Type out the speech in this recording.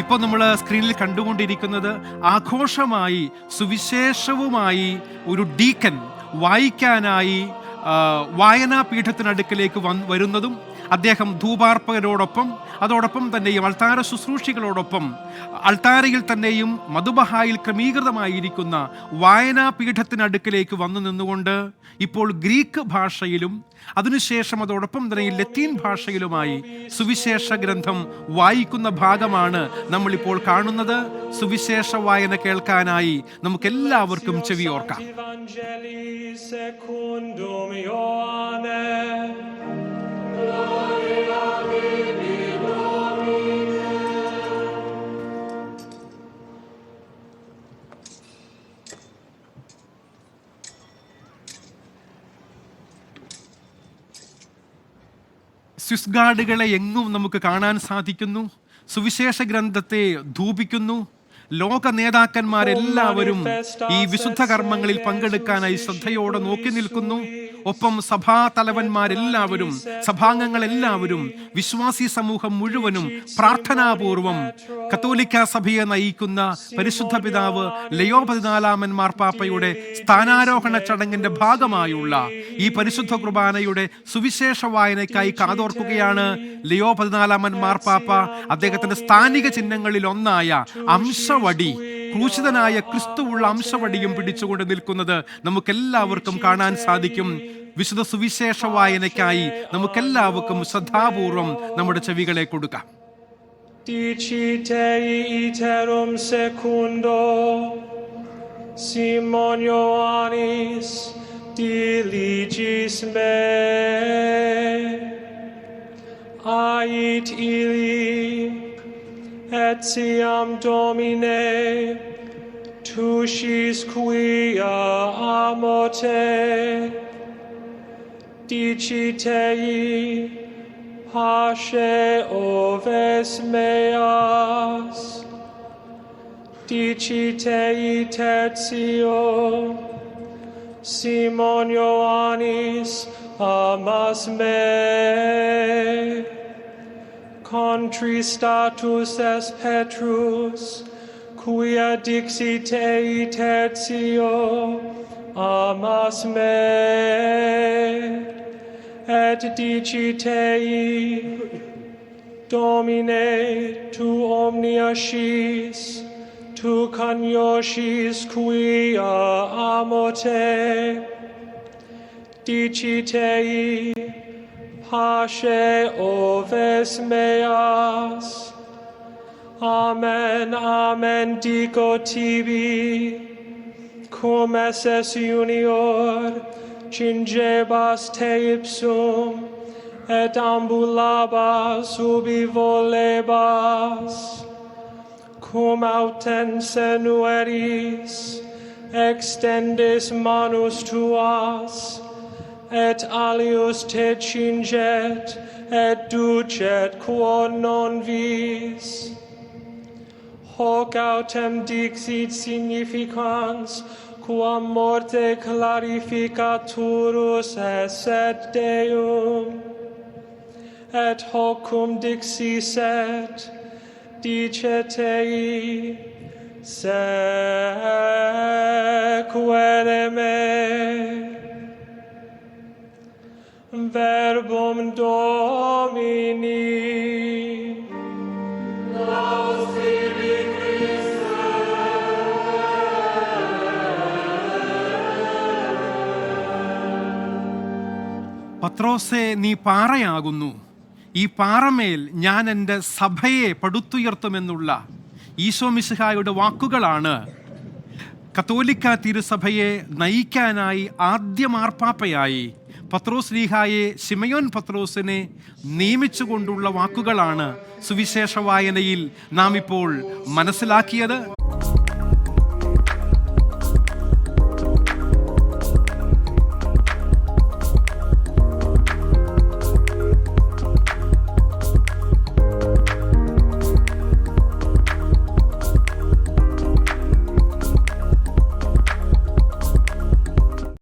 ഇപ്പോൾ നമ്മൾ സ്ക്രീനിൽ കണ്ടുകൊണ്ടിരിക്കുന്നത് ആഘോഷമായി സുവിശേഷവുമായി ഒരു ഡീക്കൻ വായിക്കാനായി വായനാപീഠത്തിനടുക്കലേക്ക് വരുന്നതും അദ്ദേഹം ധൂപാർപ്പകരോടൊപ്പം അതോടൊപ്പം തന്നെയും അൾത്താര ശുശ്രൂഷികളോടൊപ്പം അൾത്താരയിൽ തന്നെയും മധുബഹായിൽ ക്രമീകൃതമായിരിക്കുന്ന വായനാപീഠത്തിനടുക്കിലേക്ക് വന്നു നിന്നുകൊണ്ട് ഇപ്പോൾ ഗ്രീക്ക് ഭാഷയിലും അതിനുശേഷം അതോടൊപ്പം തന്നെ ലത്തീൻ ഭാഷയിലുമായി സുവിശേഷ ഗ്രന്ഥം വായിക്കുന്ന ഭാഗമാണ് നമ്മളിപ്പോൾ കാണുന്നത്. സുവിശേഷ വായന കേൾക്കാനായി നമുക്ക് എല്ലാവർക്കും ചെവിയോർക്കാം. സ്വിസ് ഗാർഡുകളെ എങ്ങും നമുക്ക് കാണാൻ സാധിക്കുന്നു. സുവിശേഷ ഗ്രന്ഥത്തെ ധൂപിക്കുന്നു. ലോക നേതാക്കന്മാരെല്ലാവരും ഈ വിശുദ്ധ കർമ്മങ്ങളിൽ പങ്കെടുക്കാനായി ശ്രദ്ധയോടെ നോക്കി നിൽക്കുന്നു. ഒപ്പം സഭാ തലവന്മാരെല്ലാവരും സഭാംഗങ്ങളെല്ലാവരും വിശ്വാസി സമൂഹം മുഴുവനും പ്രാർത്ഥനാപൂർവം കത്തോലിക്ക സഭയെ നയിക്കുന്ന പരിശുദ്ധ പിതാവ് ലയോ 14 മാർപ്പാപ്പയുടെ സ്ഥാനാരോഹണ ചടങ്ങിന്റെ ഭാഗമായുള്ള ഈ പരിശുദ്ധ കുർബാനയുടെ സുവിശേഷ വായനയ്ക്കായി കാതോർക്കുകയാണ്. ലയോ 14 മാർപ്പാപ്പ അദ്ദേഹത്തിന്റെ സ്ഥാനിക ചിഹ്നങ്ങളിൽ ഒന്നായ അംശവടി, ക്രൂശിതനായ ക്രിസ്തുവുള്ള അംശവടിയും പിടിച്ചുകൊണ്ട് നിൽക്കുന്നത് നമുക്കെല്ലാവർക്കും കാണാൻ സാധിക്കും. വിശുദ്ധ സുവിശേഷ വായനയ്ക്കായി നമുക്കെല്ലാവർക്കും ശ്രദ്ധാപൂർവം നമ്മുടെ ചെവികളെ കൊടുക്കാം. Iterum secundo Simon Ioannis diligis me ait illi etiam Domine tusis quia amote dicitei pace oves meas dicitei tertio Simon Ioannis amas me contristatus es Petrus quia dixitei tertio amas me et dicitei Domine tu omnia scis tu cognoscis quia amote dicitei pace oves meas. Amen, amen, dico tibi, cum esse junior cingebas te ipsum, et ambulabas ubi volebas, cum autem senueris, extendis manus tuas, et alius te cinget, et ducet quod non vis. Hoc autem dixit significans, quam morte clarificaturus esset Deum, et hocum dixisset, dicetei, sequere me. Verbum Domini. Laus tibi Christe. പത്രോസേ, നീ പാറയാകുന്നു. ഈ പാറമേൽ ഞാൻ എൻ്റെ സഭയെ പടുത്തുയർത്തുമെന്നുള്ള ഈശോ മിശിഹായുടെ വാക്കുകളാണ് കത്തോലിക്ക തിരുസഭയെ നയിക്കാനായി ആദ്യ മാർപ്പാപ്പയായി പത്രോസ് ലീഹായെ ശിമയോൻ പത്രോസിനെ നിയമിച്ചുകൊണ്ടുള്ള വാക്കുകളാണ് സുവിശേഷ വായനയിൽ നാം ഇപ്പോൾ മനസ്സിലാക്കിയത്.